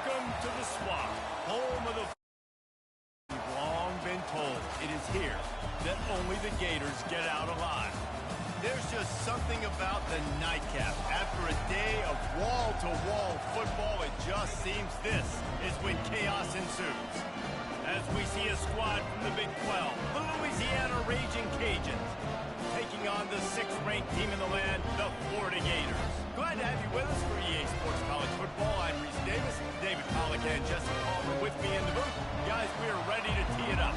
Welcome to the swamp, home of the... We've long been told it is here that only the Gators get out alive. There's just something about the nightcap. After a day of wall-to-wall football, it just seems this is when chaos ensues. As we see a squad from the Big 12, the Louisiana Raging Cajuns, taking on the 6th-ranked team in the land, the Florida Gators. Glad to have you with us for EA Sports College Football. I'm Reese Davis, David Pollack and Jesse Palmer with me in the booth. Guys, we are ready to tee it up.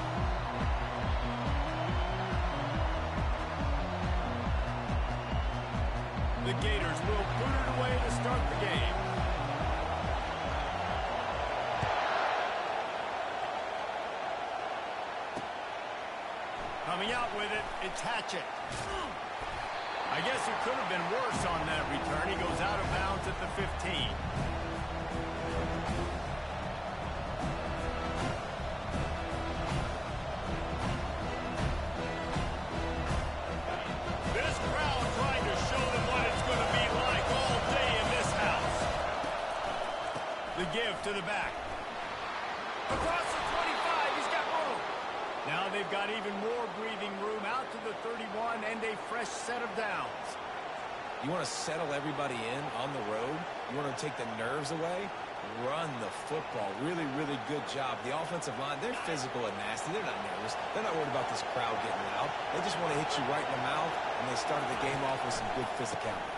The Gators will put it away to start the game. Coming out with it, it's Hatchett. I guess it could have been worse on that return. He goes out of bounds at the 15. This crowd trying to show them what it's going to be like all day in this house. The give to the back. Across the 25, he's got room. Now they've got even more breathing room out to the 31 and a fresh set of downs. You want to settle everybody in on the road? You want to take the nerves away? Run the football. Really, really good job. The offensive line, they're physical and nasty. They're not nervous. They're not worried about this crowd getting loud. They just want to hit you right in the mouth, and they started the game off with some good physicality.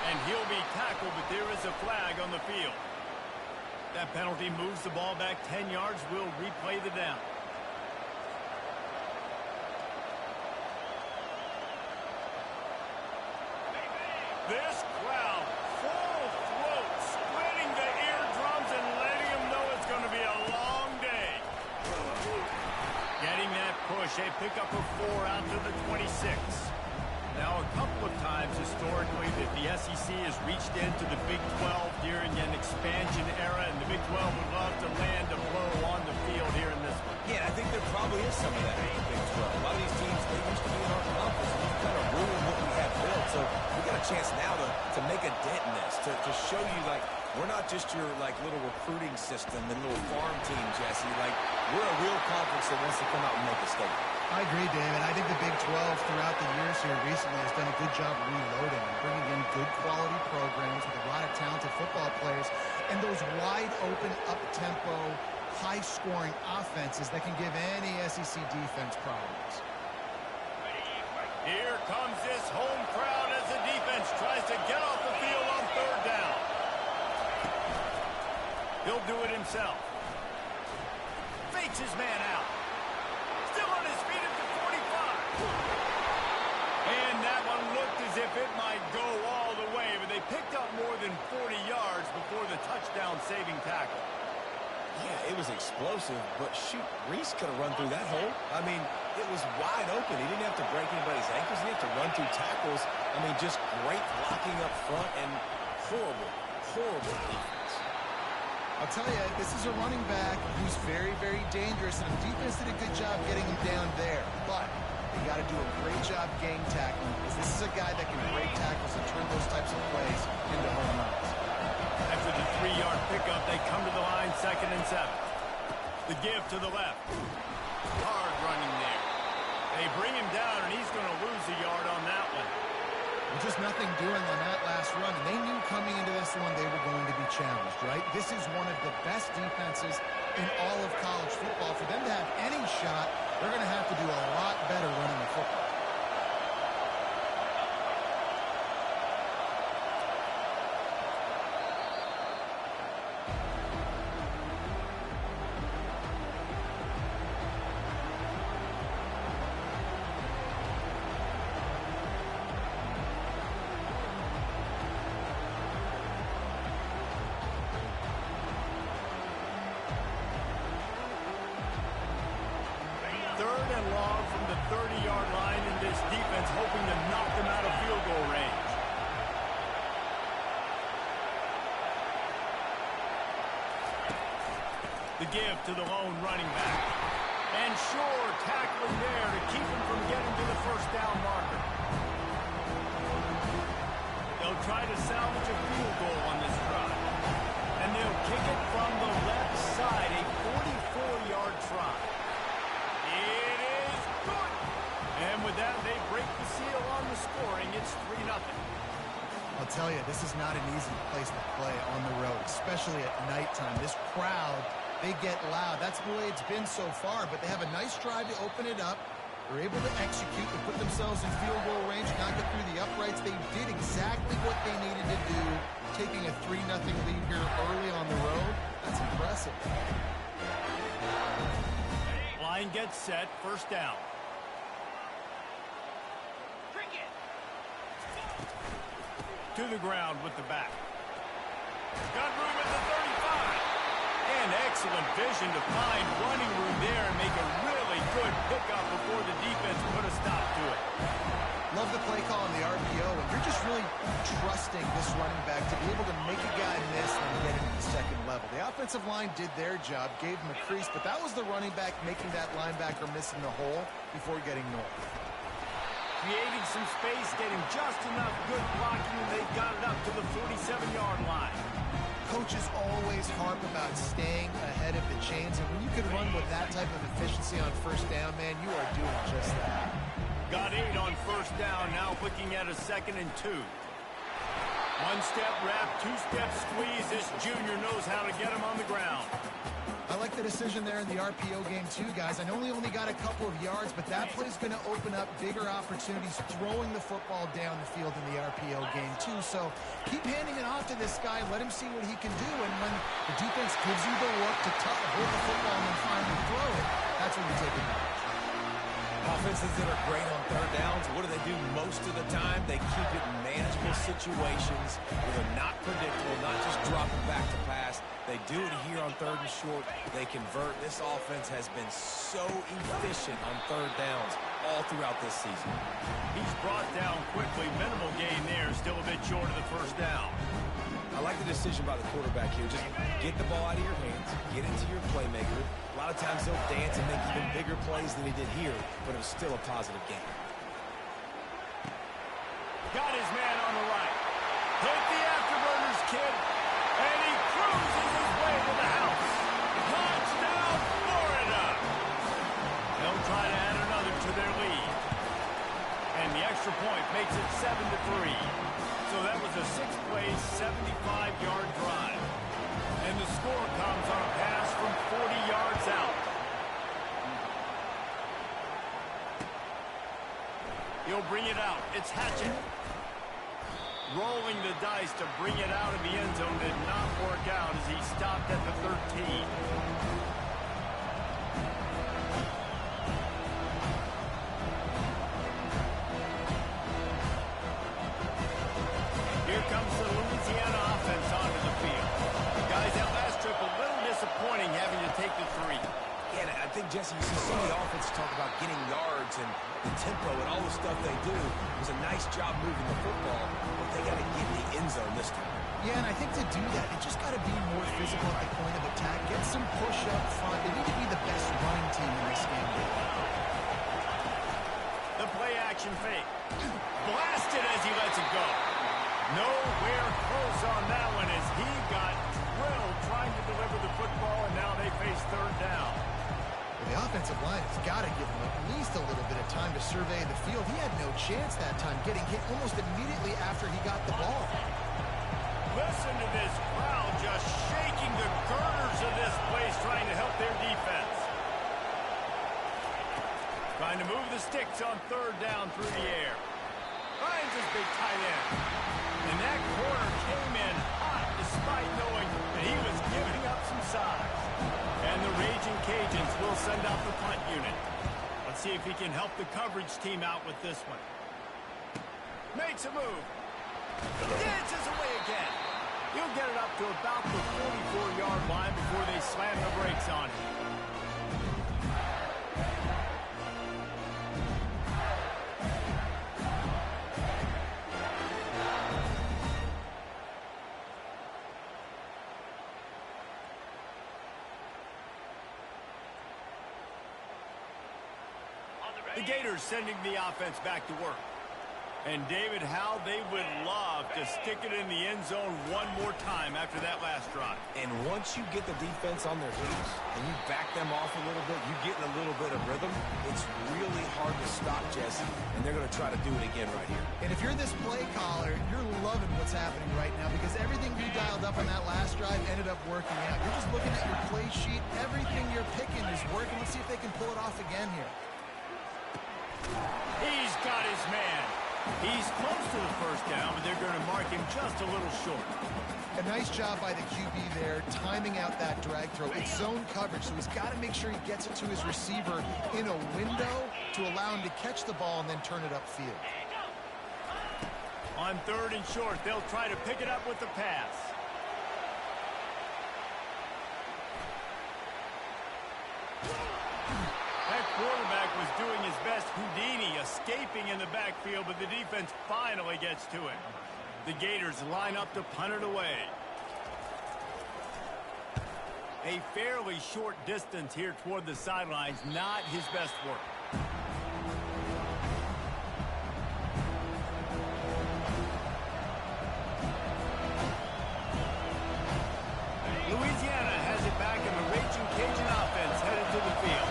And he'll be tackled, but there is a flag on the field. That penalty moves the ball back 10 yards. We'll replay the down. This crowd, full throat, splitting the eardrums and letting them know it's going to be a long day. Getting that push, a pickup of 4 out to the 26. Now, a couple of times historically that the SEC has reached into the Big 12 during an expansion era, and the Big 12 would love to land a blow on the field here in this one. Yeah, I think there probably is some of that in the Big 12. A lot of these teams, they used to be in our conference, and we've kind of ruined what we have built. So we got a chance now to make a dent in this, to show you, like, we're not just your, like, little recruiting system and little farm team, Jesse. Like, we're a real conference that wants to come out and make a statement. I agree, David. I think the Big 12 throughout the years here recently has done a good job reloading and bringing in good quality programs with a lot of talented football players and those wide open, up-tempo, high-scoring offenses that can give any SEC defense problems. Here comes this home crowd as the defense tries to get off the field on 3rd down. He'll do it himself. Fakes his man out. Still on his feet at the 45. And that one looked as if it might go all the way, but they picked up more than 40 yards before the touchdown-saving tackle. Yeah, it was explosive, but shoot, Reese could have run through that hole. I mean, it was wide open. He didn't have to break anybody's ankles. He didn't have to run through tackles. I mean, just great blocking up front and horrible, horrible defense. I'll tell you, this is a running back who's very, very dangerous, and the defense did a good job getting him down there. But they got to do a great job game tackling, because this is a guy that can break tackles and turn those types of plays into home runs. After the 3-yard pickup, they come to the line 2nd and 7. The give to the left. Hard running there. They bring him down, and he's going to lose a yard on that one. With just nothing doing on that last run, and they knew coming into this one they were going to be challenged, right? This is one of the best defenses in all of college football. For them to have any shot, they're going to have to do a lot better running the football. Hoping to knock them out of field goal range. The give to the lone running back. And Shore tackling there to keep him from getting to the 1st down marker. They'll try to salvage a field goal on this drive. And they'll kick it from the left side, a 44-yard try. It is good. And with that, they break the seal on the scoring. It's 3-0. I'll tell you, this is not an easy place to play on the road, especially at nighttime. This crowd, they get loud. That's the way it's been so far, but they have a nice drive to open it up. They're able to execute and put themselves in field goal range, not get through the uprights. They did exactly what they needed to do, taking a 3-0 lead here early on the road. That's impressive. Line gets set, first down. To the ground with the back. Got room at the 35. And excellent vision to find running room there and make a really good pickup before the defense put a stop to it. Love the play call on the RPO, and you're just really trusting this running back to be able to make a guy miss and get into the second level. The offensive line did their job, gave him a crease, but that was the running back making that linebacker miss in the hole before getting north. Creating some space, getting just enough good blocking, and they got it up to the 47-yard line. Coaches always harp about staying ahead of the chains, and when you can run with that type of efficiency on first down, man, you are doing just that. Got 8 on first down, now looking at a 2nd and 2. One-step wrap, two-step squeeze. This junior knows how to get him on the ground. I like the decision there in the RPO game too, guys. I know he only got a couple of yards, but that play is going to open up bigger opportunities throwing the football down the field in the RPO game too. So keep handing it off to this guy. Let him see what he can do. And when the defense gives you the look to hold the football and then finally throw it, that's when you take advantage. Offenses that are great on third downs, what do they do most of the time? They keep it in manageable situations where they're not predictable, not just dropping back to pass. They do it here on 3rd and short. They convert. This offense has been so efficient on third downs all throughout this season. He's brought down quickly. Minimal gain there. Still a bit short of the first down. I like the decision by the quarterback here. Just get the ball out of your hands, get it to your playmaker. A lot of times he'll dance and make even bigger plays than he did here, but it was still a positive game. Got his man on the right. Hit the afterburners, kid. And he cruises his way to the house. Touchdown, Florida. They'll try to add another to their lead. And the extra point makes it 7-3. So that was a 6-play, 75-yard drive. And the score comes on a pass from 40 yards out. He'll bring it out. It's Hatchett. Rolling the dice to bring it out of the end zone did not work out as he stopped at the 13. Here comes the Louisiana offense onto the field. Guys, that last trip a little disappointing having to take the 3. Yeah, and I think, Jesse, you see some of the offense talk about getting yards and the tempo and all the stuff they do. It was a nice job moving the football, but they got to get in the end zone this time. Yeah, and I think to do that, they just got to be more physical at the point of attack. Get some push up front. They need to be the best running team in this game. The play action fake. Blasted as he lets it go. Nowhere close on that one as he got drilled trying to deliver the football, and now they face third down. Well, the offensive line has got to give him at least a little bit of time to survey the field. He had no chance that time, getting hit almost immediately after he got the ball. Listen to this crowd just shaking the girders of this place trying to help their defense. Trying to move the sticks on third down through the air. Finds his big tight end. And that corner came in hot despite knowing that he was giving up some size. And the Raging Cajuns will send out the punt unit. Let's see if he can help the coverage team out with this one. Makes a move. Dances away again. He'll get it up to about the 44-yard line before they slam the brakes on him. The Gators sending the offense back to work. And, David, how they would love to stick it in the end zone one more time after that last drive. And once you get the defense on their heels and you back them off a little bit, you get in a little bit of rhythm, it's really hard to stop, Jesse, and they're going to try to do it again right here. And if you're this play caller, you're loving what's happening right now because everything we dialed up on that last drive ended up working out. You're just looking at your play sheet. Everything you're picking is working. Let's see if they can pull it off again here. He's got his man. He's close to the first down, but they're going to mark him just a little short. A nice job by the QB there, timing out that drag throw. It's zone coverage, so he's got to make sure he gets it to his receiver in a window to allow him to catch the ball and then turn it upfield. On 3rd and short, they'll try to pick it up with the pass. That quarterback was doing his best Houdini, escaping in the backfield, but the defense finally gets to him. The Gators line up to punt it away. A fairly short distance here toward the sidelines, not his best work. Louisiana has it back in the Raging Cajun offense headed to the field.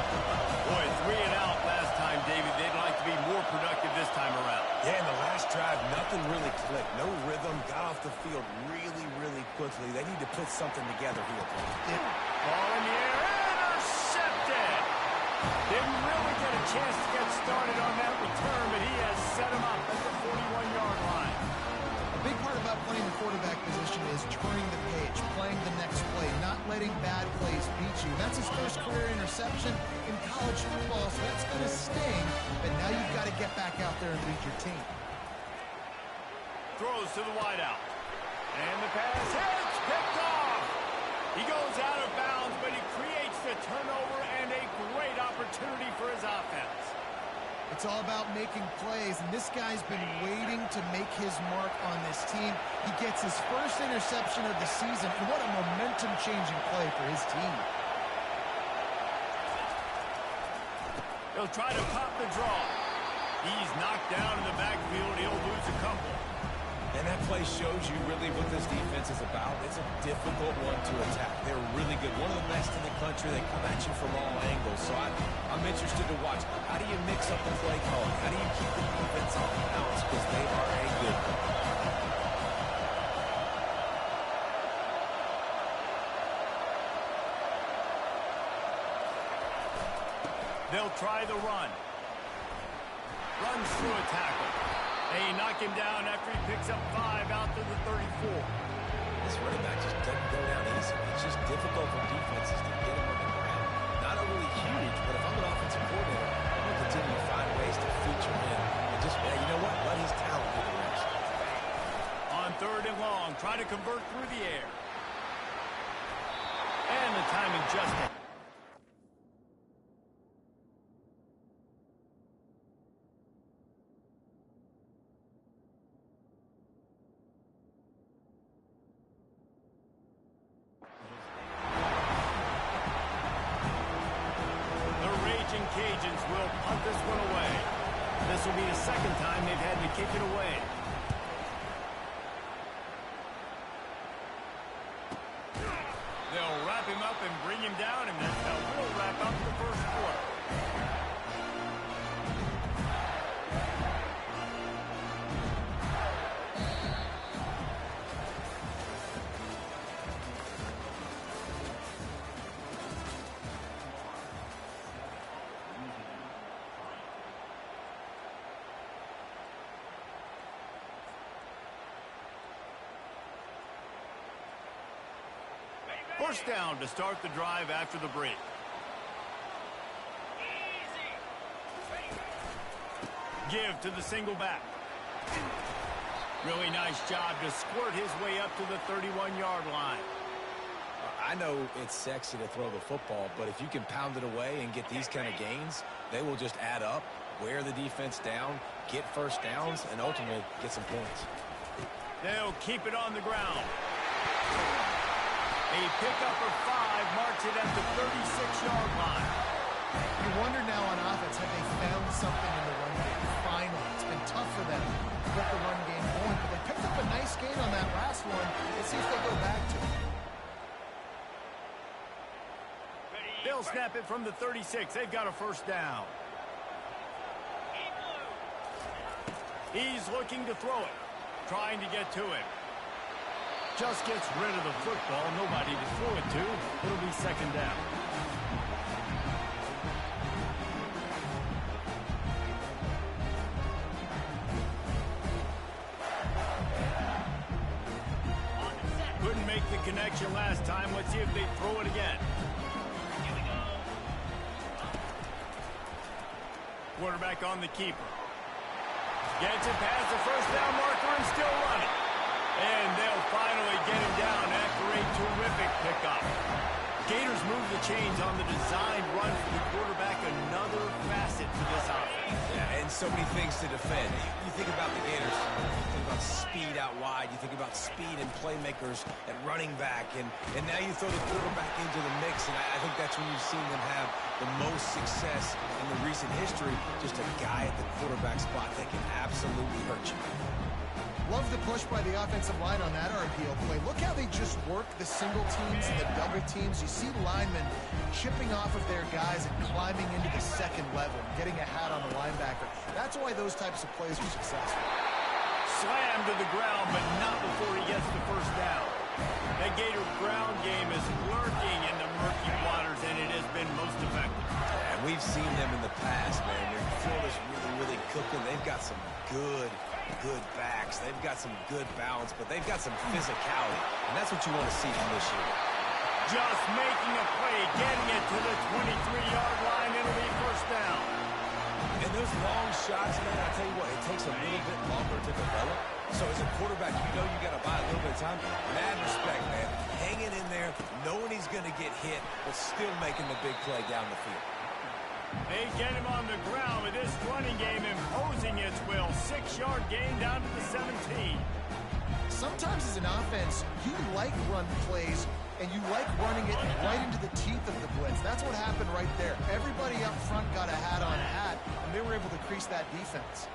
Boy, 3 and out last time, David. They'd like to be more productive this time around. Yeah, in the last drive, nothing really clicked. No rhythm, got off the field really, really quickly. They need to put something together here. Ball in the air, intercepted! Didn't really get a chance to get started on that return, but he has set him up at the 41-yard line. A big part about playing the quarterback position is turning the page, playing the next play, not letting bad plays beat you. That's his first career interception in college football, so that's going to sting, but now you've got to get back out there and lead your team. Throws to the wideout. And the pass hits, picked off. He goes out of bounds, but he creates the turnover and a great opportunity for his offense. It's all about making plays, and this guy's been waiting to make his mark on this team. He gets his first interception of the season, and what a momentum-changing play for his team. He'll try to pop the draw. He's knocked down in the backfield. He'll lose a couple. And that play shows you really what this defense is about. It's a difficult one to attack. They're really good. One of the best in the country. They come at you from all angles. So I'm interested to watch. How do you mix up the play calling? How do you keep the defense off balance? Because they are a good one. They'll try the run. Runs through a tackle. They knock him down after he picks up 5 out to the 34. This running back just doesn't go down easy. It's just difficult for defenses to get him on the ground. Not overly huge, but if I'm an offensive coordinator, I'm going to continue to find ways to feature him. And just, you know what? Let his talent do the rest. On 3rd and long, try to convert through the air. And the timing just... Cajuns will punt this one away. This will be the second time they've had to kick it away. They'll wrap him up and bring him down, and that's how we'll wrap up the first quarter. First down to start the drive after the break. Give to the single back. Really nice job to squirt his way up to the 31-yard line. I know it's sexy to throw the football, but if you can pound it away and get these kind of gains, they will just add up, wear the defense down, get first downs, and ultimately get some points. They'll keep it on the ground. A pickup of 5 marks it at the 36-yard line. You wonder now on offense, have they found something in the run game? Finally, it's been tough for them. They'll snap it from the 36. They've got a first down. He's looking to throw it. Trying to get to it. Just gets rid of the football. Nobody to throw it to. It'll be second down. Couldn't make the connection last time. Let's see if they throw it again. Quarterback on the keeper. Gets it past the first down marker and still running. And they'll finally get him down after a terrific pickup. Gators move the chains on the designed run for the quarterback. Another facet to this offense. Yeah, and so many things to defend. You think about the Gators, you think about speed out wide, you think about speed and playmakers at running back, and now you throw the quarterback into the mix, and I think that's when you've seen them have the most success in the recent history. Just a guy at the quarterback spot that can absolutely hurt you. Love the push by the offensive line on that RPO play. Look how they just work the single teams and the double teams. You see linemen chipping off of their guys and climbing into the second level and getting a hat on the linebacker. That's why those types of plays are successful. Slammed to the ground, but not before he gets the first down. That Gator ground game is lurking in the murky waters, and it has been most effective. And we've seen them in the past, man. When Florida's really cooking, they've got some good backs. They've got some good balance, but they've got some physicality, and that's what you want to see from this year. Just making a play, getting it to the 23-yard line. It'll be first down. And those long shots, man, I tell you what, it takes a little bit longer to develop. So as a quarterback, you know you got to buy a little bit of time. Mad respect, man. Hanging in there, knowing he's going to get hit, but still making the big play down the field. They get him on the ground with this running game imposing its will. 6-yard gain down to the 17. Sometimes as an offense, you like run plays, and you like running it right into the teeth of the blitz. That's what happened right there. Everybody up front got a hat on hat, and they were able to crease that defense.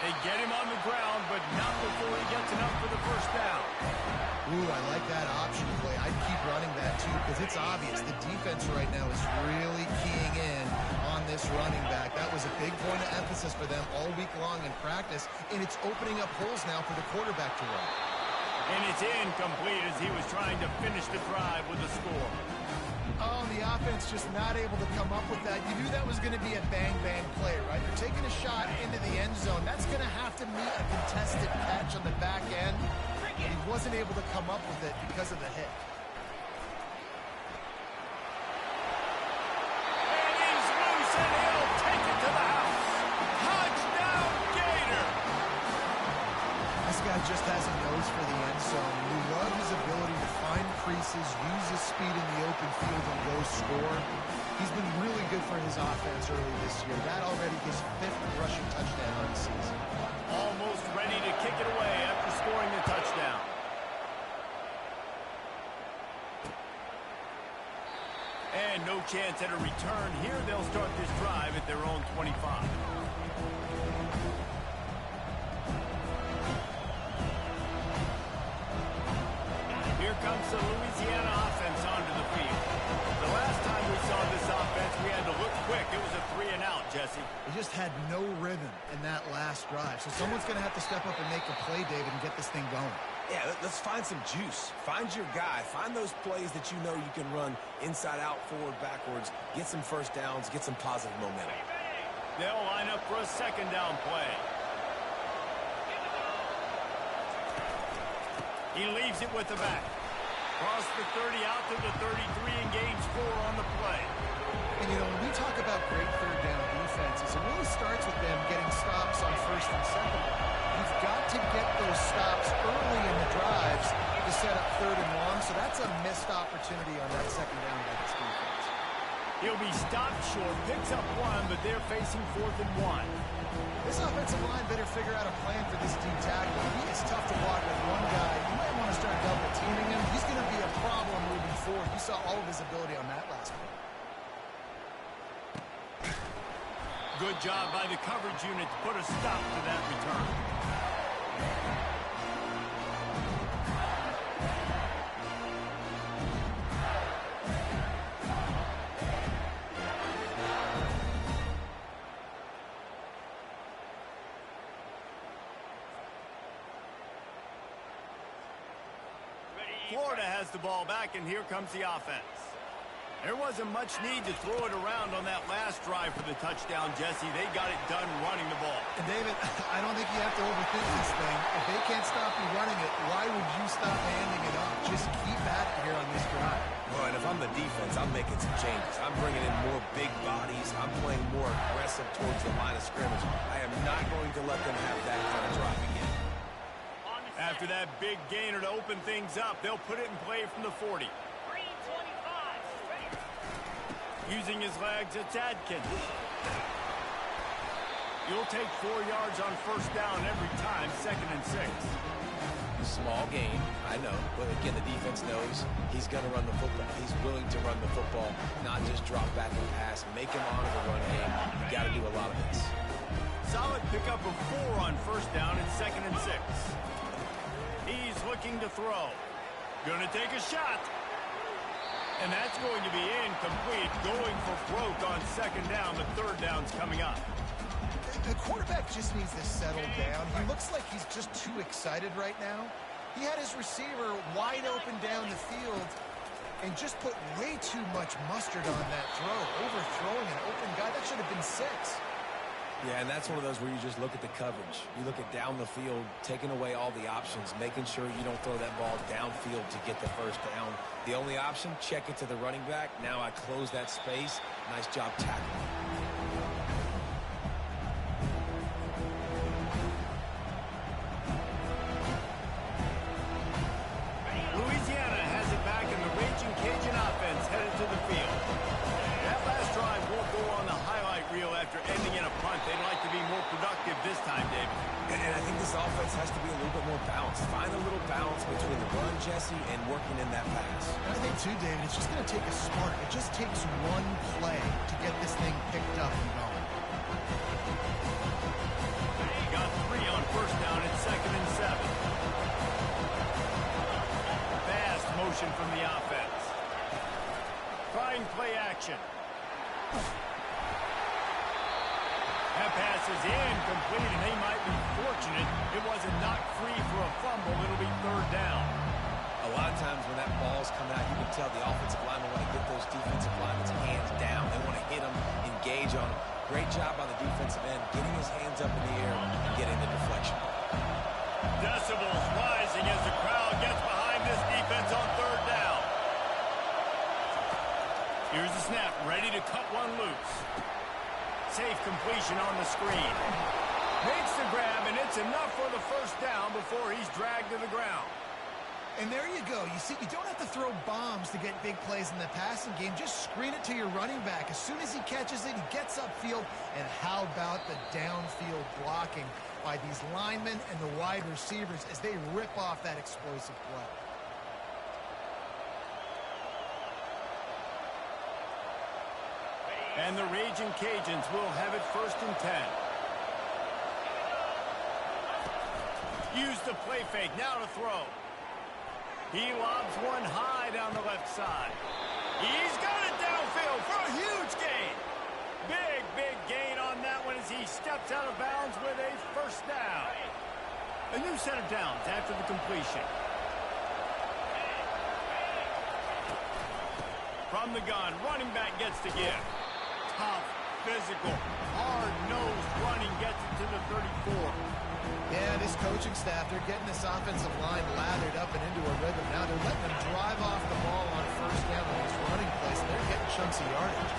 They get him on the ground, but not before he gets enough for the first down. Ooh, I like that option play. I'd keep running that, too, because it's obvious the defense right now is really keying in on this running back. That was a big point of emphasis for them all week long in practice, and it's opening up holes now for the quarterback to run. And it's incomplete as he was trying to finish the drive with a score. Oh, the offense just not able to come up with that. You knew that was going to be a bang-bang play, right? They're taking a shot into the end zone. That's going to have to meet a contested catch on the back end. And he wasn't able to come up with it because of the hit. And he's loose, and he'll take it to the house. Touchdown, Gator! This guy just has a nose for the end zone. And you love his ability to find creases, use his speed in the open field, and go score. He's been really good for his offense early this year. That already his 5th rushing touchdown on the season. Almost ready to kick it away after scoring the touchdown. And no chance at a return here. They'll start this drive at their own 25. Here comes the Louisiana offense onto the field. The last time we saw this offense, we had to look quick. It was a 3-and-out, Jesse. They just had no rhythm in that last drive. So someone's going to have to step up and make a play, David, and get this thing going. Yeah, let's find some juice. Find your guy. Find those plays that you know you can run inside out, forward, backwards. Get some first downs. Get some positive momentum. They'll line up for a second down play. He leaves it with the back. Cross the 30 out to the 33 and gains 4 on the play. And, you know, when we talk about great third down defenses, it really starts with them getting stops on first and second down. You've got to get those stops early in the drives to set up third and long, so that's a missed opportunity on that second down by this defense. He'll be stopped short, picks up 1, but they're facing 4th and 1. This offensive line better figure out a plan for this D tackle. He is tough to block with one guy. You might want to start double teaming him. He's going to be a problem moving forward. You saw all of his ability on that last play. Good job by the coverage unit to put a stop to that return. Florida has the ball back, and here comes the offense. There wasn't much need to throw it around on that last drive for the touchdown, Jesse. They got it done running the ball. And David, I don't think you have to overthink this thing. If they can't stop you running it, why would you stop handing it off? Just keep at it here on this drive. Well, and if I'm the defense, I'm making some changes. I'm bringing in more big bodies. I'm playing more aggressive towards the line of scrimmage. I am not going to let them have that kind of drive again. After that big gainer to open things up, they'll put it in play from the 40. Using his legs, it's Adkins. You'll take 4 yards on first down every time, 2nd and 6. Small gain, I know. But again, the defense knows he's going to run the football. He's willing to run the football, not just drop back and pass. Make him honor the run game. You got to do a lot of this. Solid pickup of 4 on first down and 2nd and 6. He's looking to throw. Gonna take a shot. And that's going to be incomplete. Going for broke on 2nd down. The 3rd down's coming up. The quarterback just needs to settle down. He looks like he's just too excited right now. He had his receiver wide open down the field and just put way too much mustard on that throw, overthrowing an open guy. That should have been 6. Yeah, and that's one of those where you just look at the coverage. You look at down the field, taking away all the options, making sure you don't throw that ball downfield to get the first down. The only option, check it to the running back. Now I close that space. Nice job tackling. Louisiana has it back, and the Raging Cajun offense headed to the field. That last drive won't go on the highlight reel after ending in a punt. They'd like to be more productive this time, David. And I think this offense has to be a little bit more balanced. Find a little balance between the run, Jesse, and working in that pass. And I think, too, David, it's just going to take a spark. It just takes one play to get this thing picked up and going. He got 3 on first down at 2nd and 7. Fast motion from the offense. Trying play action. That pass is incomplete, and they might be fortunate it wasn't knocked free for a fumble. It'll be 3rd down. A lot of times when that ball's coming out, you can tell the offensive linemen want to get those defensive linemen's hands down. They want to hit them, engage on them. Great job by the defensive end, getting his hands up in the air and getting the deflection. Decibels rising as the crowd gets behind this defense on 3rd down. Here's the snap, ready to cut one loose. Safe completion on the screen. Makes the grab, and it's enough for the first down before he's dragged to the ground. And there you go. You see, you don't have to throw bombs to get big plays in the passing game. Just screen it to your running back. As soon as he catches it, he gets upfield. And how about the downfield blocking by these linemen and the wide receivers as they rip off that explosive play. And the Raging Cajuns will have it 1st and 10. Use the play fake, now to throw. He lobs one high down the left side. He's got it downfield for a huge gain. Big gain on that one as he steps out of bounds with a first down. A new set of downs after the completion. From the gun, running back gets to give. Tough, physical, hard-nosed running gets it to the 34. Yeah, this coaching staff, they're getting this offensive line lathered up and into a rhythm. Now they're letting them drive off the ball on first down on these running plays, and they're getting chunks of yardage.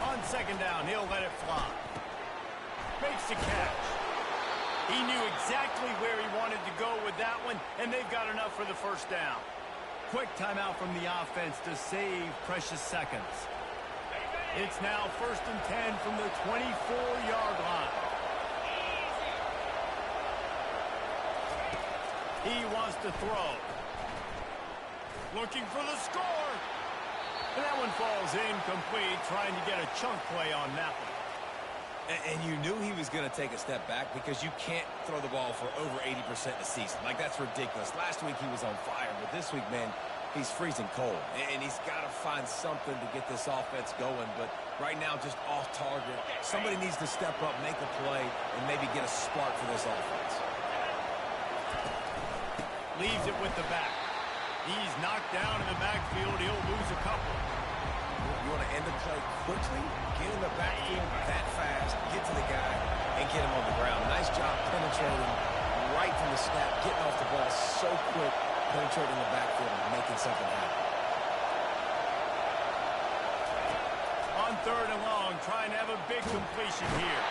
On 2nd down, he'll let it fly. Makes the catch. He knew exactly where he wanted to go with that one, and they've got enough for the first down. Quick timeout from the offense to save precious seconds. It's now 1st and 10 from the 24-yard line. He wants to throw. Looking for the score. And that one falls incomplete, trying to get a chunk play on that one. And you knew he was going to take a step back because you can't throw the ball for over 80% in a season. Like, that's ridiculous. Last week he was on fire, but this week, man, he's freezing cold. And he's got to find something to get this offense going. But right now, just off target. Somebody needs to step up, make a play, and maybe get a spark for this offense. Leaves it with the back. He's knocked down in the backfield. He'll lose a couple. You want to end the play quickly, get in the backfield that fast, get to the guy, and get him on the ground. Nice job penetrating right from the snap, getting off the ball so quick, penetrating the backfield and making something happen. On 3rd and long, trying to have a big completion here.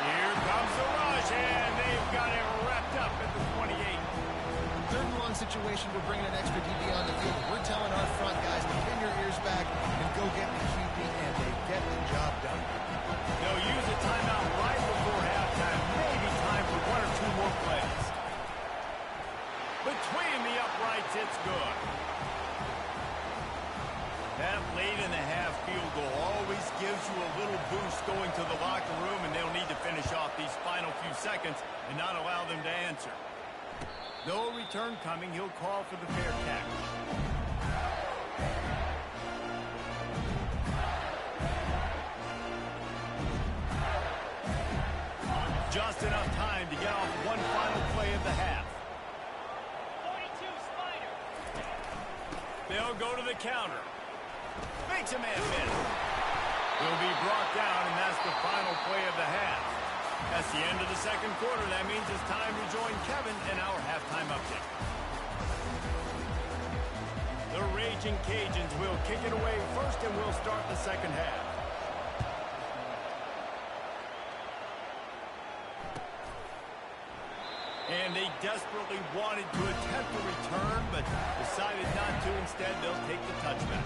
Here comes the rush, and they've got it wrapped up at the 28. 3rd and long situation, we're bringing an extra DB on the field. We're telling our front guys to pin your ears back and go get the QB, and they get the job done. They'll use a timeout right before halftime. Maybe time for 1 or 2 more plays. Between the uprights, it's good. That late in the half field goal always gives you a little boost going to the locker room, and they'll need to finish off these final few seconds and not allow them to answer. No return coming. He'll call for the fair catch. Just enough time to get off one final play of the half. 42 Spider. They'll go to the counter. Makes a man miss. He'll be brought down, and that's the final play of the half. That's the end of the 2nd quarter. That means it's time to join Kevin in our halftime update. The Raging Cajuns will kick it away first, and we'll start the 2nd half. And they desperately wanted to attempt a return, but decided not to. Instead, they'll take the touchback.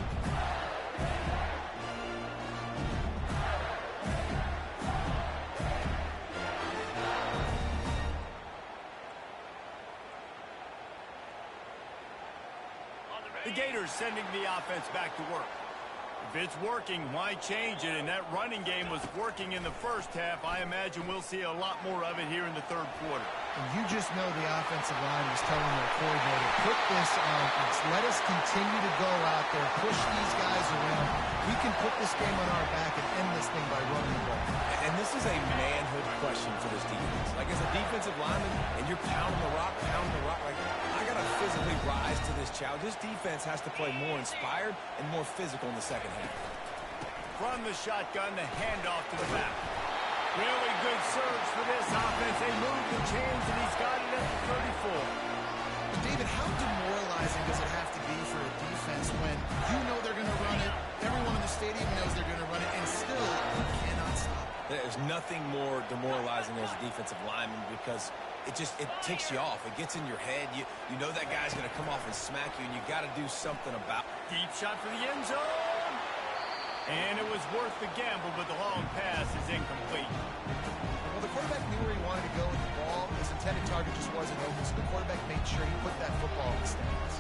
The Gators sending the offense back to work. If it's working, why change it? And that running game was working in the 1st half. I imagine we'll see a lot more of it here in the 3rd quarter. And you just know the offensive line was telling their coordinator, put this on us. Let us continue to go out there, push these guys around. We can put this game on our back and end this thing by running the ball. And this is a manhood question for this defense. Like, as a defensive lineman, and you're pounding the rock, like, I got to physically rise to this challenge. This defense has to play more inspired and more physical in the 2nd half. From the shotgun, the handoff to the back. Really good surge for this offense. They move the chains, and he's got it at the 34. But David, how demoralizing does it have to be for a defense when you know they're going to run it, everyone in the stadium knows they're going to run it, and still you cannot stop it? There's nothing more demoralizing as a defensive lineman because it ticks you off. It gets in your head. You know that guy's going to come off and smack you, and you got to do something about it. Deep shot for the end zone. And it was worth the gamble, but the long pass is incomplete. Well, the quarterback knew where he wanted to go with the ball. His intended target just wasn't open, so the quarterback made sure he put that football in the stands.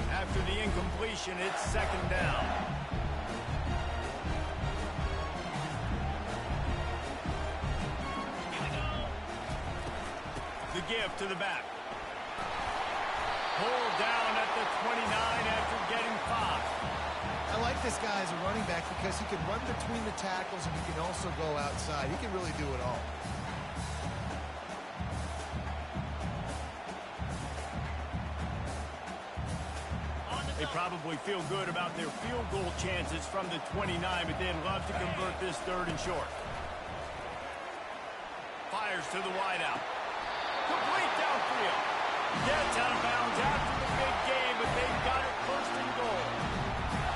After the incompletion, it's 2nd down. The give to the back. Pulled down at the 29 after getting 5. I like this guy as a running back because he can run between the tackles and he can also go outside. He can really do it all. They probably feel good about their field goal chances from the 29, but they'd love to convert this 3rd and short. Fires to the wideout. Complete downfield. Gets out of bounds after the big game, but they've got it 1st and goal.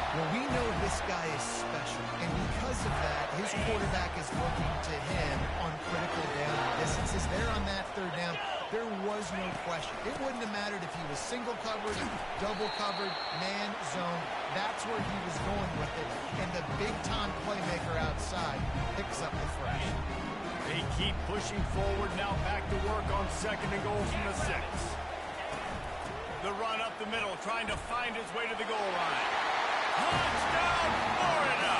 Well, we know this guy is special, and because of that, his quarterback is looking to him on critical down distances. There on that 3rd down, there was no question. It wouldn't have mattered if he was single covered, double covered, man, zone. That's where he was going with it, and the big-time playmaker outside picks up the fresh. They keep pushing forward, now back to work on 2nd and goal from the 6. The run up the middle, trying to find his way to the goal line. Touchdown, Florida!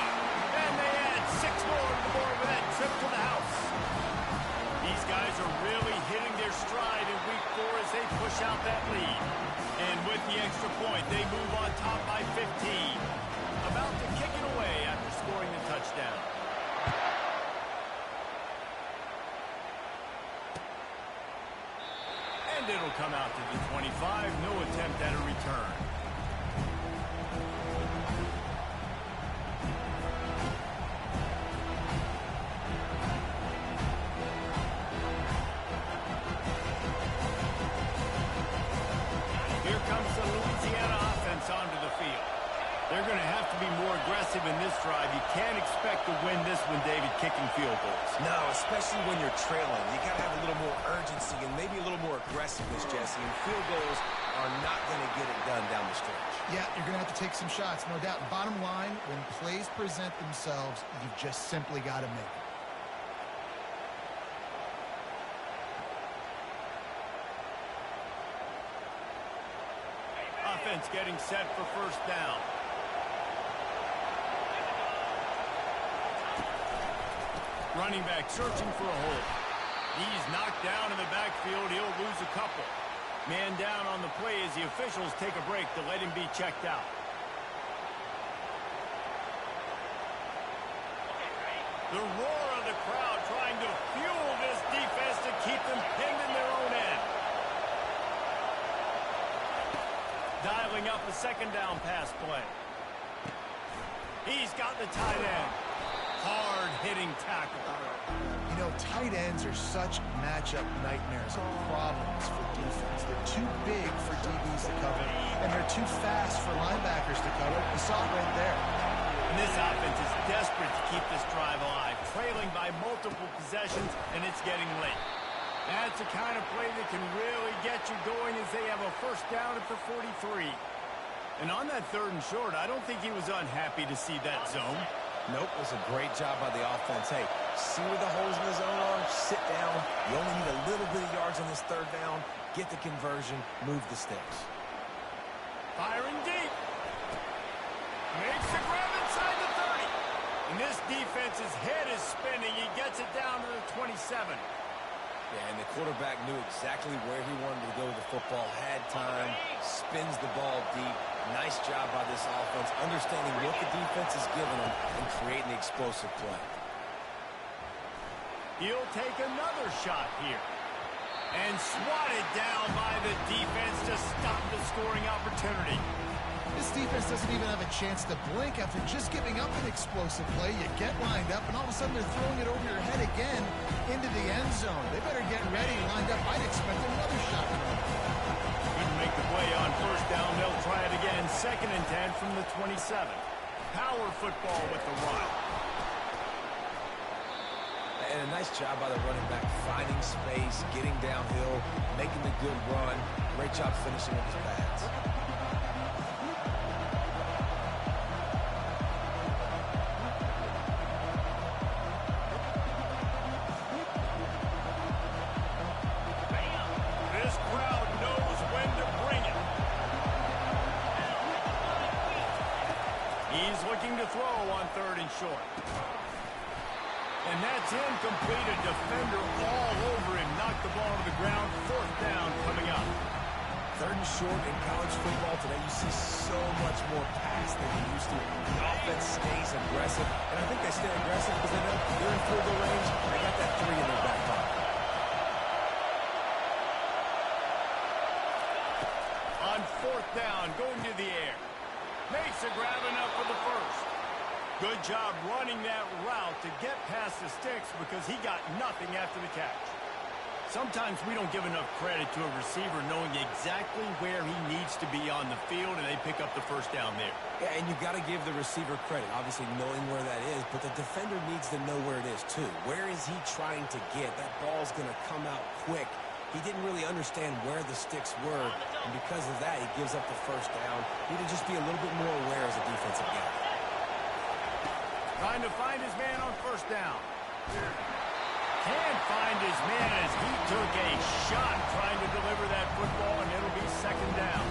And they add 6 more to the board with that trip to the house. These guys are really hitting their stride in week 4 as they push out that lead. And with the extra point, they move on top by 15. About to kick it away after scoring the touchdown. And it'll come out to the 25. 5, no attempt at a return. Here comes the Louisiana offense onto the field. They're going to have to be more aggressive in this drive. You can't expect to win this one, David, kicking field goals. No, especially when you're trailing. You got to have a little more urgency and maybe a little more aggressiveness, Jesse. And field goals are not going to get it done down the stretch. Yeah, you're going to have to take some shots, no doubt. Bottom line, when plays present themselves, you've just simply got to make it. Offense getting set for first down. Running back searching for a hole. He's knocked down in the backfield. He'll lose a couple. Man down on the play as the officials take a break to let him be checked out. The roar of the crowd trying to fuel this defense to keep them pinned in their own end. Dialing up a second down pass play. He's got the tight end. Hard-hitting tackle. You know, tight ends are such matchup nightmares and problems for defense. They're too big for DBs to cover, and they're too fast for linebackers to cover. You saw it right there. And this offense is desperate to keep this drive alive, trailing by multiple possessions, and it's getting late. That's the kind of play that can really get you going as they have a first down at the 43. And on that 3rd and short, I don't think he was unhappy to see that zone. Nope, it was a great job by the offense. Hey, see where the holes in the zone are? Sit down. You only need a little bit of yards on this 3rd down. Get the conversion. Move the sticks. Firing deep. Makes the grab inside the 30. And this defense's head is spinning. He gets it down to the 27. Yeah, and the quarterback knew exactly where he wanted to go with the football, had time, spins the ball deep. Nice job by this offense, understanding what the defense is giving them and creating the explosive play. He'll take another shot here. And swatted down by the defense to stop the scoring opportunity. This defense doesn't even have a chance to blink after just giving up an explosive play. You get lined up, and all of a sudden they're throwing it over your head again into the end zone. They better get ready, lined up. I'd expect another shot. Couldn't make the play on first down. They'll try it again. 2nd and 10 from the 27. Power football with the run. And a nice job by the running back, finding space, getting downhill, making the good run. Great job finishing with his pads. This crowd knows when to bring it. He's looking to throw on 3rd and short. And that's incomplete. A defender all over him. Knocked the ball to the ground. 4th down coming up. 3rd and short in college football today, you see so much more pass than you used to. The offense stays aggressive, and I think they stay aggressive because they know they're in field goal range. They got that 3 in their back pocket. On 4th down, going to the air. Makes a grab enough for the first. Good job running that route to get past the sticks because he got nothing after the catch. Sometimes we don't give enough credit to a receiver knowing exactly where he needs to be on the field, and they pick up the first down there. Yeah, and you got to give the receiver credit, obviously knowing where that is, but the defender needs to know where it is too. Where is he trying to get? That ball's going to come out quick. He didn't really understand where the sticks were, and because of that, he gives up the first down. He need to just be a little bit more aware as a defensive guy. Trying to find his man on first down. Can't find his man as he took a shot trying to deliver that football, and it'll be 2nd down.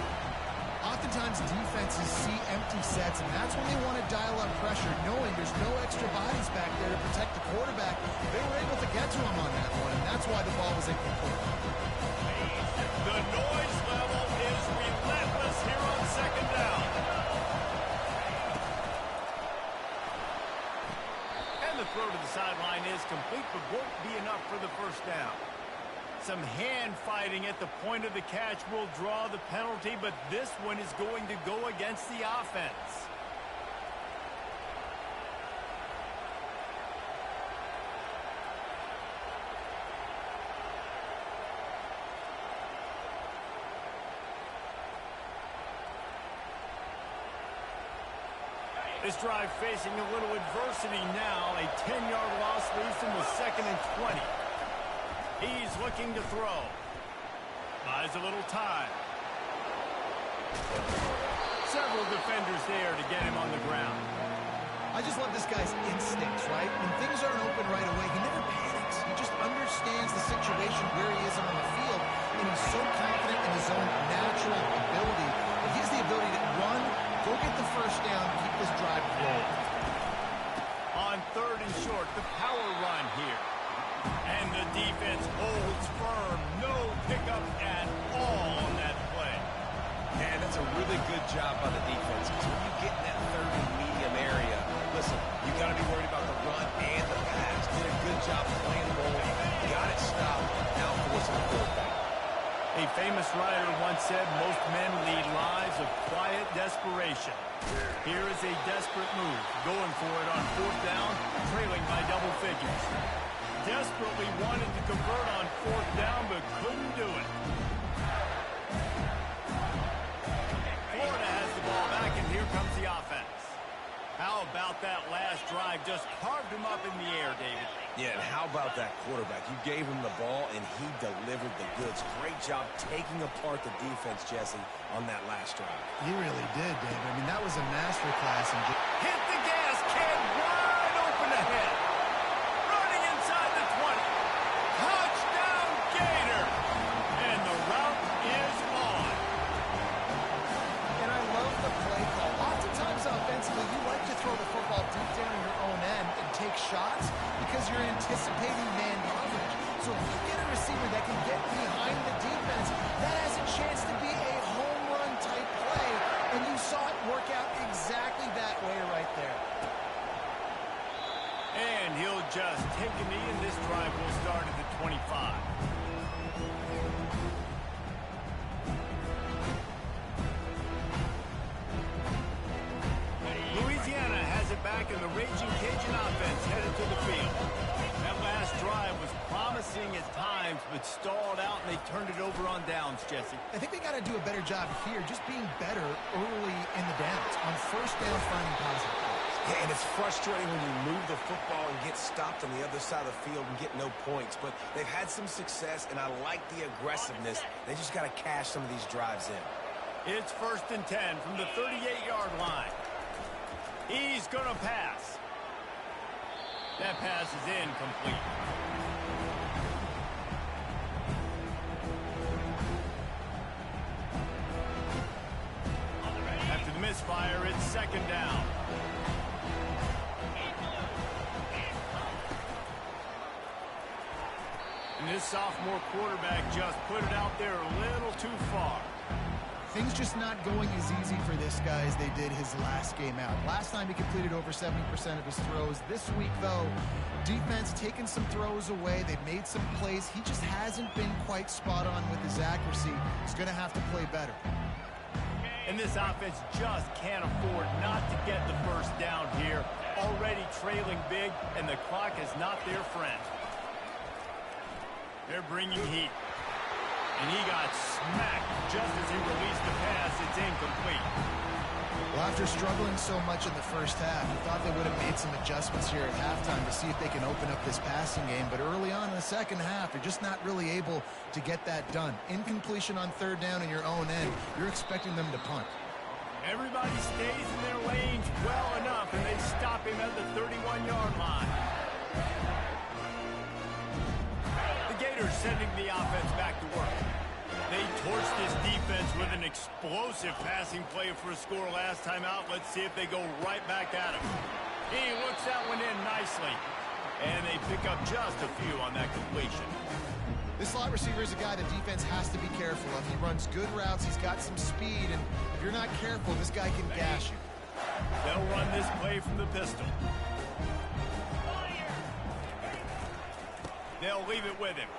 Oftentimes defenses see empty sets, and that's when they want to dial up pressure, knowing there's no extra bodies back there to protect the quarterback. They were able to get to him on that one, and that's why the ball was incomplete. The noise level is relentless here on 2nd down. And the throw to the sideline is complete, but won't be enough for the first down. some hand fighting at the point of the catch will draw the penalty, but this one is going to go against the offense. This drive facing a little adversity now. A 10-yard loss leaves him with 2nd and 20. He's looking to throw. Buys a little time. Several defenders there to get him on the ground. I just love this guy's instincts, right? When things aren't open right away, he never panics. He just understands the situation where he is on the field, and he's so confident in his own natural ability that he has the ability to run, go get the first down, keep this drive rolling. On 3rd and short, the power run here. And the defense holds firm. No pickup at all on that play. And that's a really good job by the defense. Because when you get in that 3rd and medium area, listen, you got to be worried about the run and the pass. Did a good job playing the ball. Got it stopped. Now forcing the 4th down. A famous writer once said most men lead lives of quiet desperation. Here is a desperate move. Going for it on 4th down, trailing by double figures. Desperately wanted to convert on 4th down, but couldn't do it. Florida has the ball back, and here comes the offense. How about that last drive? Just carved him up in the air, David. Yeah, and how about that quarterback? You gave him the ball, and he delivered the goods. Great job taking apart the defense, Jesse, on that last drive. He really did, David. I mean, that was a masterclass. Hit the gas, kid. Wide open ahead. Running inside the 20. Touchdown, Gator. And the route is on. And I love the play call. Oftentimes offensively, you like to throw the football deep down in your own end and take shots because you're anticipating man coverage. So if you get a receiver that can get behind the defense, that has a chance to be a home run type play. And you saw it work out exactly that way right there. And he'll just take a knee, and this drive will start at the 25. Louisiana has it back, and the Raging Cajun offense headed to the field. That last drive was promising at times, but stalled out, and they turned it over on downs, Jesse. I think they got to do a better job here, just being better early in the downs. On 1st down, finding positive plays. Yeah, and it's frustrating when you move the football and get stopped on the other side of the field and get no points. But they've had some success, and I like the aggressiveness. They just got to cash some of these drives in. It's 1st and 10 from the 38-yard line. He's going to pass. That pass is incomplete. After the misfire, it's 2nd down. And this sophomore quarterback just put it out there a little too far. Things just not going as easy for this guy as they did his last game out. Last time he completed over 70% of his throws. This week, though, defense taking some throws away. They've made some plays. He just hasn't been quite spot on with his accuracy. He's going to have to play better. And this offense just can't afford not to get the 1st down here. Already trailing big, and the clock is not their friend. They're bringing heat. And he got smacked just as he released the pass. It's incomplete. Well, after struggling so much in the first half, you thought they would have made some adjustments here at halftime to see if they can open up this passing game. But early on in the second half, they're just not really able to get that done. Incompletion on 3rd down in your own end, you're expecting them to punt. Everybody stays in their lanes well enough, and they stop him at the 31-yard line. The Gators sending the offense back to work. They torched this defense with an explosive passing play for a score last time out. Let's see if they go right back at him. He looks that one in nicely. And they pick up just a few on that completion. This slot receiver is a guy the defense has to be careful of. He runs good routes. He's got some speed. And if you're not careful, this guy can gash you. They'll run this play from the pistol. They'll leave it with him.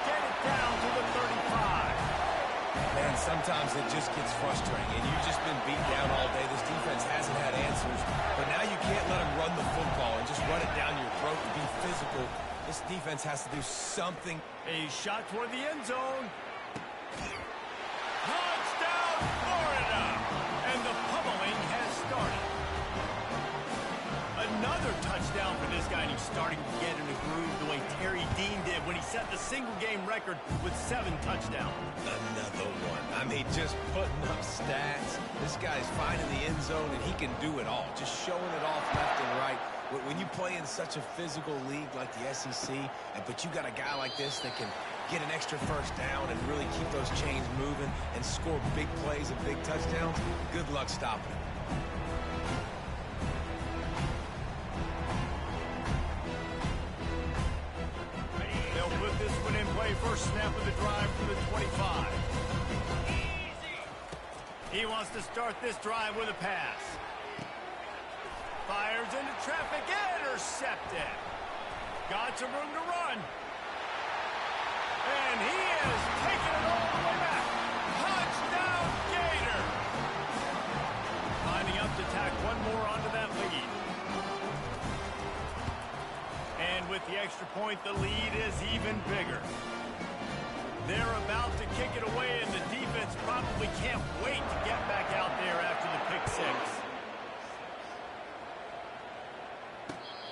get it down to the 35. Man, sometimes it just gets frustrating, and you've just been beat down all day. This defense hasn't had answers, but now you can't let them run the football and just run it down your throat and be physical. This defense has to do something. A shot toward the end zone. Touchdown, Florida! And the pummeling has started. Another touchdown for this guy, and he's starting to get in a groove the way Terry Dean did when he set the single-game record with 7 touchdowns. Another one. I mean, just putting up stats. This guy's finding the end zone, and he can do it all. Just showing it off left and right. When you play in such a physical league like the SEC, but you got a guy like this that can get an extra first down and really keep those chains moving and score big plays and big touchdowns, good luck stopping it. They'll put this one in play. First snap of the drive from the 25. He wants to start this drive with a pass. Fires into traffic, intercepted. Got some room to run. And he is taking it all the way back. Touchdown, Gator. Lining up to tack one more onto that lead. And with the extra point, the lead is even bigger. They're about to kick it away, and the defense probably can't wait to get back out there after the pick six.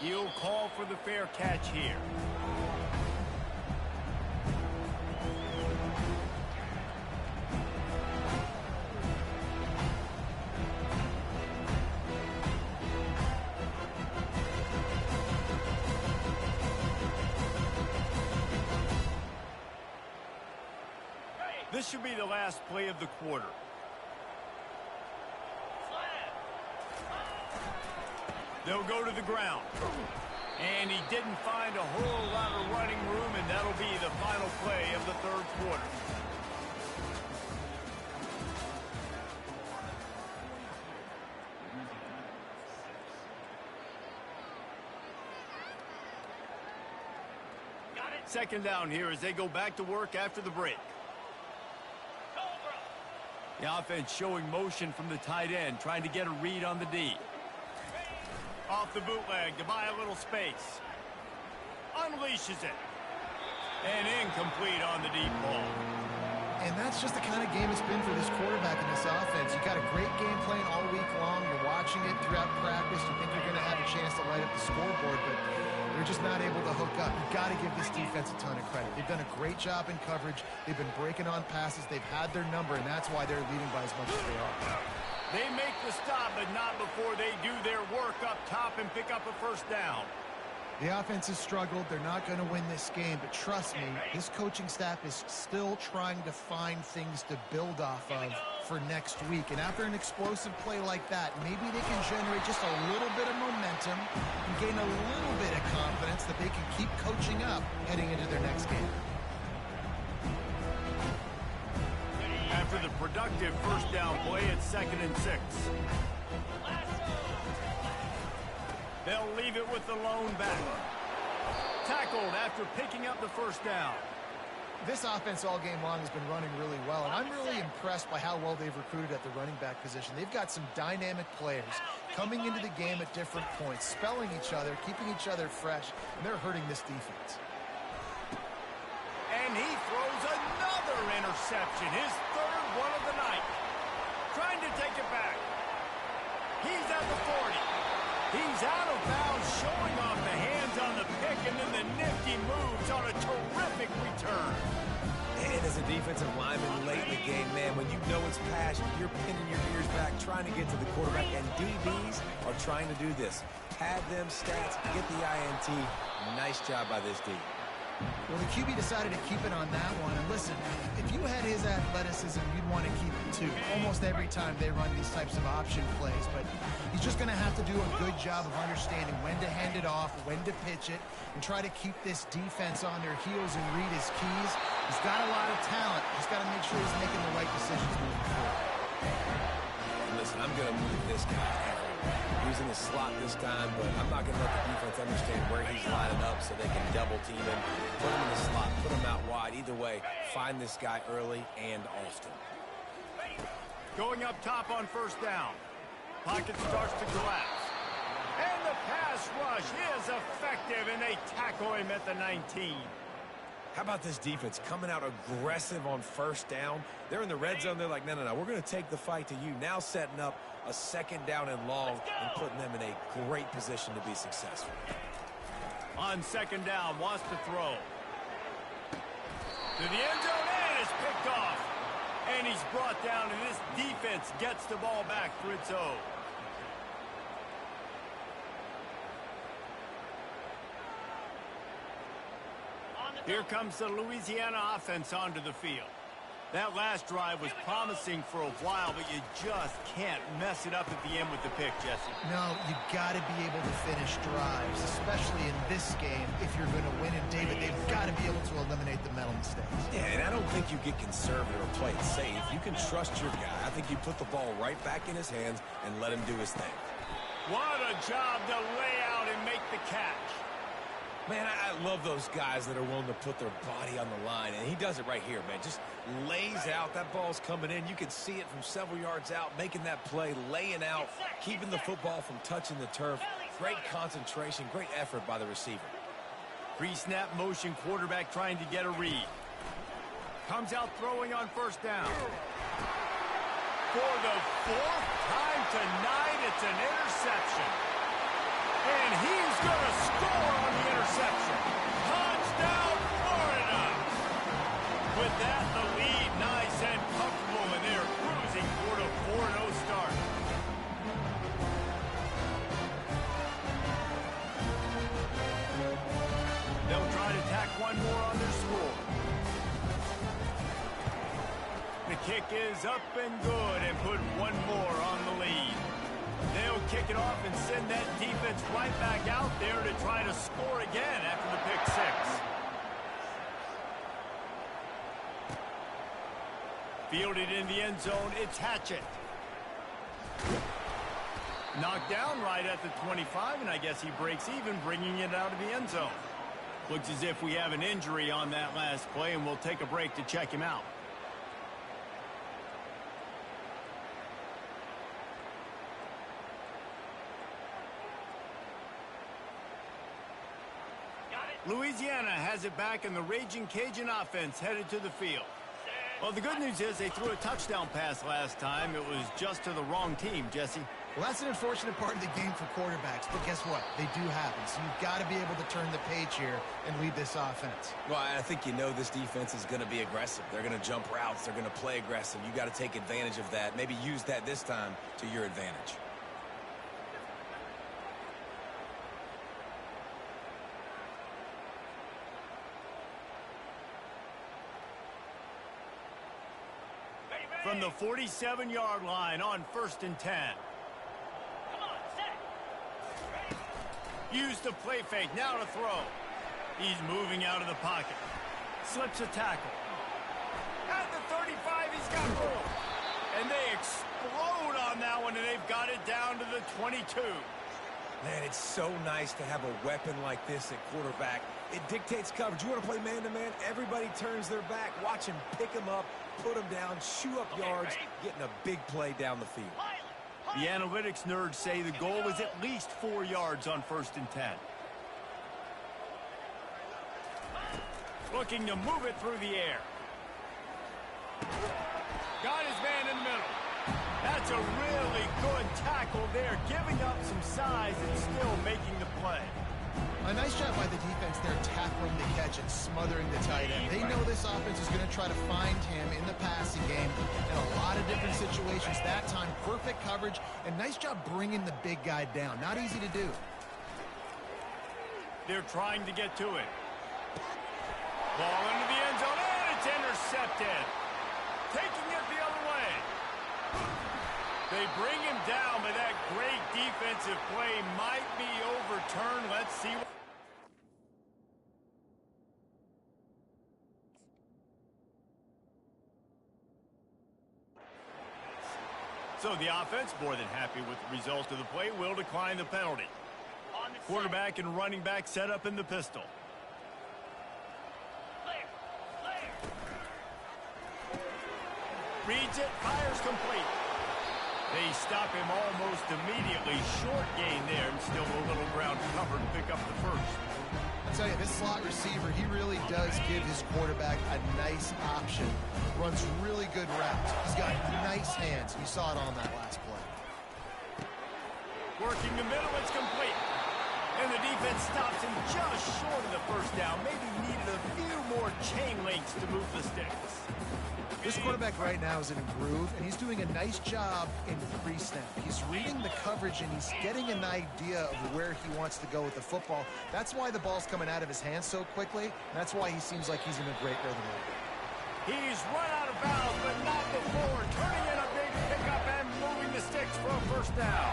He'll call for the fair catch here. This should be the last play of the quarter. They'll go to the ground. And he didn't find a whole lot of running room, and that'll be the final play of the third quarter. Second down here as they go back to work after the break. The offense showing motion from the tight end, trying to get a read on the D. Off the bootleg to buy a little space. Unleashes it. And incomplete on the deep ball. And that's just the kind of game it's been for this quarterback in this offense. You got a great game plan all week long. You're watching it throughout practice. You think you're going to have a chance to light up the scoreboard, but they're just not able to hook up. You've got to give this defense a ton of credit. They've done a great job in coverage. They've been breaking on passes. They've had their number, and that's why they're leading by as much as they are. They make the stop, but not before they do their work up top and pick up a first down. The offense has struggled. They're not going to win this game, but trust me, this coaching staff is still trying to find things to build off of for next week. And after an explosive play like that, maybe they can generate just a little bit of momentum and gain a little bit of confidence that they can keep coaching up heading into their next game. After the productive first down play, it's 2nd and 6. They'll leave it with the lone back. Tackled after picking up the first down. This offense all game long has been running really well, and I'm really impressed by how well they've recruited at the running back position. They've got some dynamic players coming into the game at different points, spelling each other, keeping each other fresh, and they're hurting this defense. And he throws another interception, his third one of the night. Trying to take it back. He's at the 40. He's out of bounds, showing off the hands on the pick, and then the nifty moves on a terrific return. And as a defensive lineman late in the game, man, when you know it's passion, you're pinning your ears back, trying to get to the quarterback, and DBs are trying to do this. Pad them stats, get the INT. Nice job by this D. Well, the QB decided to keep it on that one. And listen, if you had his athleticism, you'd want to keep it too. Almost every time they run these types of option plays. But he's just going to have to do a good job of understanding when to hand it off, when to pitch it, and try to keep this defense on their heels and read his keys. He's got a lot of talent. He's got to make sure he's making the right decisions moving forward. listen, I'm going to move this guy everywhere. He was in the slot this time, but I'm not going to let the defense understand where he's lining up so they can double team him. Put him in the slot, put him out wide. Either way, find this guy early and often. Going up top on first down. Pocket starts to collapse. And the pass rush is effective, and they tackle him at the 19. How about this defense coming out aggressive on first down? They're in the red zone. They're like, no, we're going to take the fight to you. Now setting up a second down and long and putting them in a great position to be successful. On second down, wants to throw. To the end zone, and it's picked off. And he's brought down, and this defense gets the ball back for its own. Here comes the Louisiana offense onto the field. That last drive was promising for a while, but you just can't mess it up at the end with the pick, Jesse. No, you got to be able to finish drives, especially in this game if you're going to win. And, David, they've got to be able to eliminate the mental mistakes. Yeah, and I don't think you get conservative or play it safe. You can trust your guy. I think you put the ball right back in his hands and let him do his thing. What a job to lay out and make the catch. Man, I love those guys that are willing to put their body on the line, and he does it right here, man. Just lays out. That ball's coming in. You can see it from several yards out, making that play, laying out, keeping the football from touching the turf. Great concentration, great effort by the receiver. Pre-snap motion, quarterback trying to get a read. Comes out throwing on first down. For the fourth time tonight, it's an interception. And he's going to score on the interception. Touchdown, Florida! With that, the lead nice and comfortable, and they're cruising toward a 4-0 start. They'll try to tack one more on their score. The kick is up and good and put one more on the lead. They'll kick it off and send that defense right back out there to try to score again after the pick six. Fielded in the end zone, it's Hatchett. Knocked down right at the 25, and I guess he breaks even, bringing it out of the end zone. Looks as if we have an injury on that last play, and we'll take a break to check him out. Louisiana has it back, and the Raging Cajun offense headed to the field. Well, the good news is they threw a touchdown pass last time. It was just to the wrong team, Jesse. Well, that's an unfortunate part of the game for quarterbacks, but guess what? They do happen, so you've got to be able to turn the page here and lead this offense. Well, I think you know this defense is going to be aggressive. They're going to jump routes. They're going to play aggressive. You've got to take advantage of that. Maybe use that this time to your advantage. From the 47-yard line on 1st and 10. Come on, set. Use the play fake, now to throw. He's moving out of the pocket. Slips a tackle. At the 35, he's got room. And they explode on that one, and they've got it down to the 22. Man, it's so nice to have a weapon like this at quarterback. It dictates coverage. You want to play man-to-man? Everybody turns their back. Watch him pick him up, put him down, chew up yards, getting a big play down the field. The analytics nerds say the goal was at least 4 yards on 1st and 10. Looking to move it through the air. Got his man in the middle. That's a really good tackle there, giving up some size and still making the play. A nice job by the defense there, tackling the catch and smothering the tight end. They know this offense is going to try to find him in the passing game in a lot of different situations. That time, perfect coverage, and nice job bringing the big guy down. Not easy to do. They're trying to get to it. Ball into the end zone, and it's intercepted. Taking it the other way. They bring him down, but that great defensive play might be overturned. Let's see. So the offense, more than happy with the result of the play, will decline the penalty. On the set. Quarterback and running back set up in the pistol. Clear. Clear. Reads it, fires complete. They stop him almost immediately. Short gain there, and still a little ground cover to pick up the first. I tell you, this slot receiver, he really does give his quarterback a nice option. Runs really good routes. He's got nice hands. You saw it on that last play. Working the middle, it's complete. And the defense stops him just short of the first down. Maybe needed a few more chain links to move the sticks. This quarterback right now is in a groove, and he's doing a nice job in pre-snap. He's reading the coverage, and he's getting an idea of where he wants to go with the football. That's why the ball's coming out of his hands so quickly, and that's why he seems like he's in a great rhythm right now. He's run out of bounds, but not before. Turning in a big pickup and moving the sticks for a first down.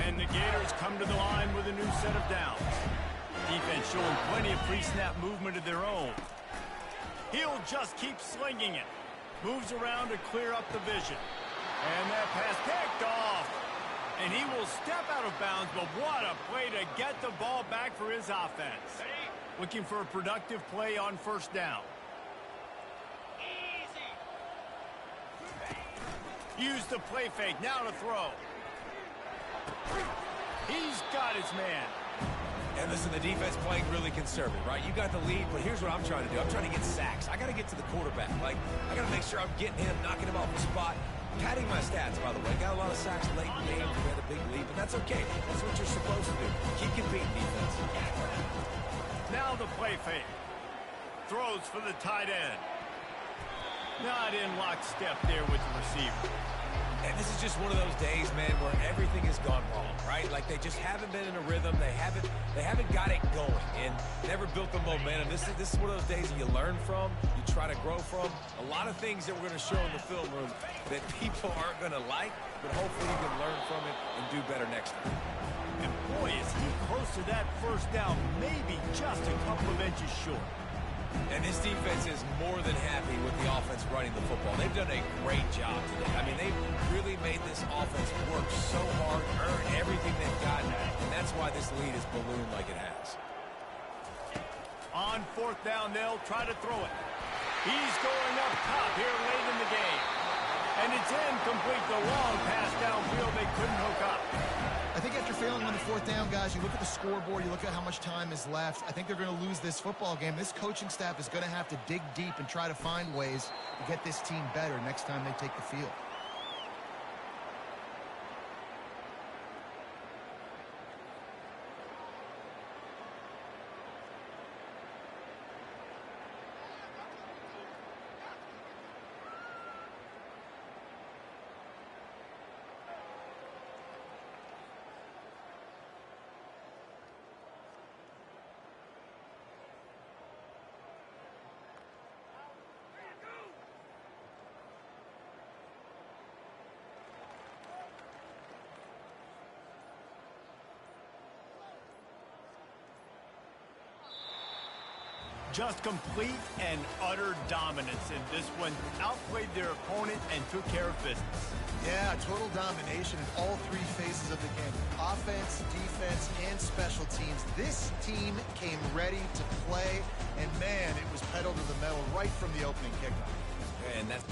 And the Gators come to the line with a new set of downs. Defense showing plenty of pre-snap movement of their own. He'll just keep slinging it. Moves around to clear up the vision. And that pass picked off. And he will step out of bounds, but what a play to get the ball back for his offense. Looking for a productive play on first down. Easy. Use the play fake, now to throw. He's got his man. And listen, the defense playing really conservative, right? You got the lead, but here's what I'm trying to do. I'm trying to get sacks. I got to get to the quarterback. Like, I got to make sure I'm getting him, knocking him off the spot. Padding my stats, by the way. Got a lot of sacks late in the game. We had a big lead, but that's okay. That's what you're supposed to do. Keep competing, defense. Now the play fake. Throws for the tight end. Not in lockstep there with the receiver. And this is just one of those days, man, where everything has gone wrong, right? Like they just haven't been in a rhythm. They haven't got it going and never built the momentum. This is one of those days that you learn from, you try to grow from. A lot of things that we're going to show in the film room that people aren't going to like, but hopefully you can learn from it and do better next time. And boy, is he close to that first down, maybe just a couple of inches short. And this defense is more than happy with the offense running the football. They've done a great job today. I mean, they've really made this offense work so hard, earn everything they've gotten, and that's why this lead is ballooned like it has. On fourth down, they'll try to throw it. He's going up top here late in the game. And it's incomplete. The long pass downfield they couldn't hook up. I think after failing on the fourth down, guys, you look at the scoreboard, you look at how much time is left. I think they're going to lose this football game. This coaching staff is going to have to dig deep and try to find ways to get this team better next time they take the field. Just complete and utter dominance in this one. Outplayed their opponent and took care of business. Yeah, total domination in all three phases of the game. Offense, defense, and special teams. This team came ready to play, and man, it was pedal to the metal right from the opening kickoff. And that's